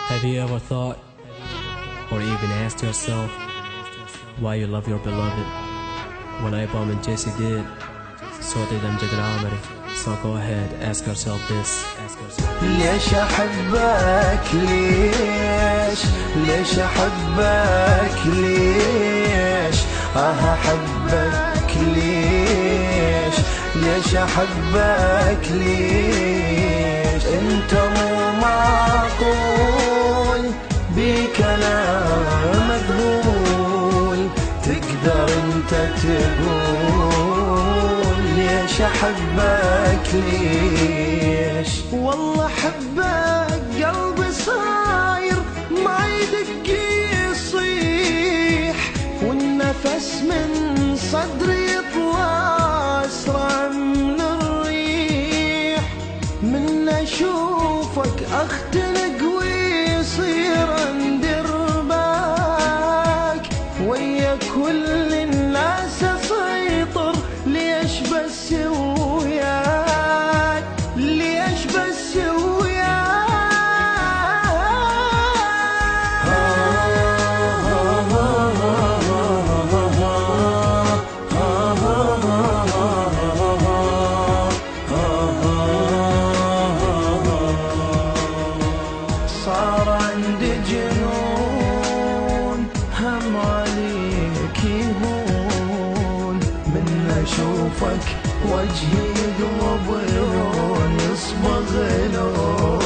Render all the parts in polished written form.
Have you ever thought or even asked yourself why you love your beloved? When I Bomb and Jesse did, so did Amjad Al-Amari. So go ahead, ask yourself this. ليش أحبك ليش ليش أحبك ليش أحبك ليش ليش أحبك ليش أنت مو معقول بكلام مذهول تقدر أنت تقول ليش أحبك ليش والله أحبك قلبي صاير ما يدق يصيح والنفس من صدري يطلع أسرع من الريح من أشوفك أختنق ويصير عندي رباك ويا كل الناس أسيطر ليش بس وياك ليش بس وياك صار عندي جنون هم عليك يهون من أشوفك وجهي يقلب لون يصبغ لون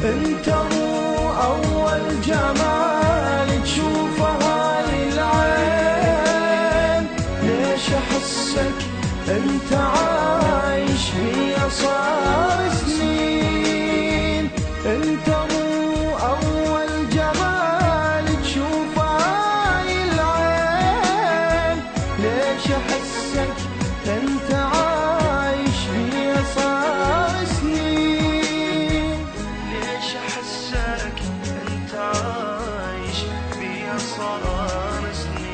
انت مو أول جمال تشوفه هاي العين ليش أحسك انت عايش فيا صار سنين انت مو أول جمال تشوفه هاي العين ليش أحسك انت عايش فيا صار سنين ليش أحسك انت عايش فيا صار سنين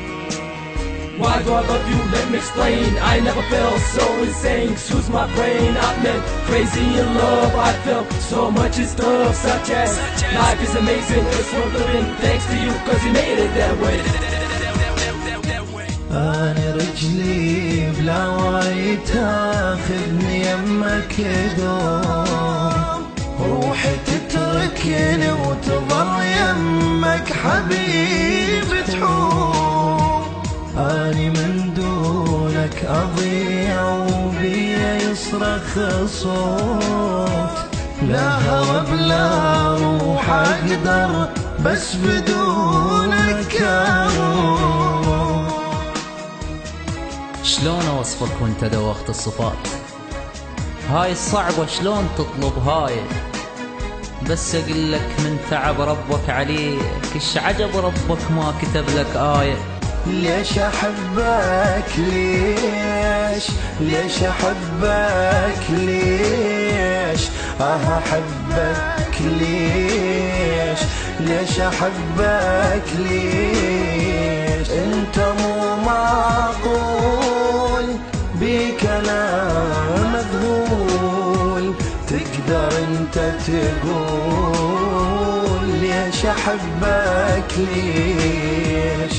Why do I love you? Let me explain. I never felt so insane. Excuse my brain, I've been crazy in love. I felt so much in stuff such as life is amazing, it's worth living. Thanks to you, cause you made it that way. أنا رجلي بلا وعي تاخذني يمك دوم روحي تتركني وتظل يمك حبيب تحوم أني من دونك أضيع وبيا يصرخ صوت لا هوى بلا روح أقدر بس بدونك أموت شلون اوصفك وانت دوخت الصفات هاي الصعبة شلون تطلب هاي بس اقلك من تعب ربك عليك ايش عجب ربك ما كتب لك آية ليش أحبك ليش ليش أحبك ليش أحبك ليش ليش أحبك ليش أنت مو معقول بكلام مذهول تقدر أنت تقول ليش أحبك ليش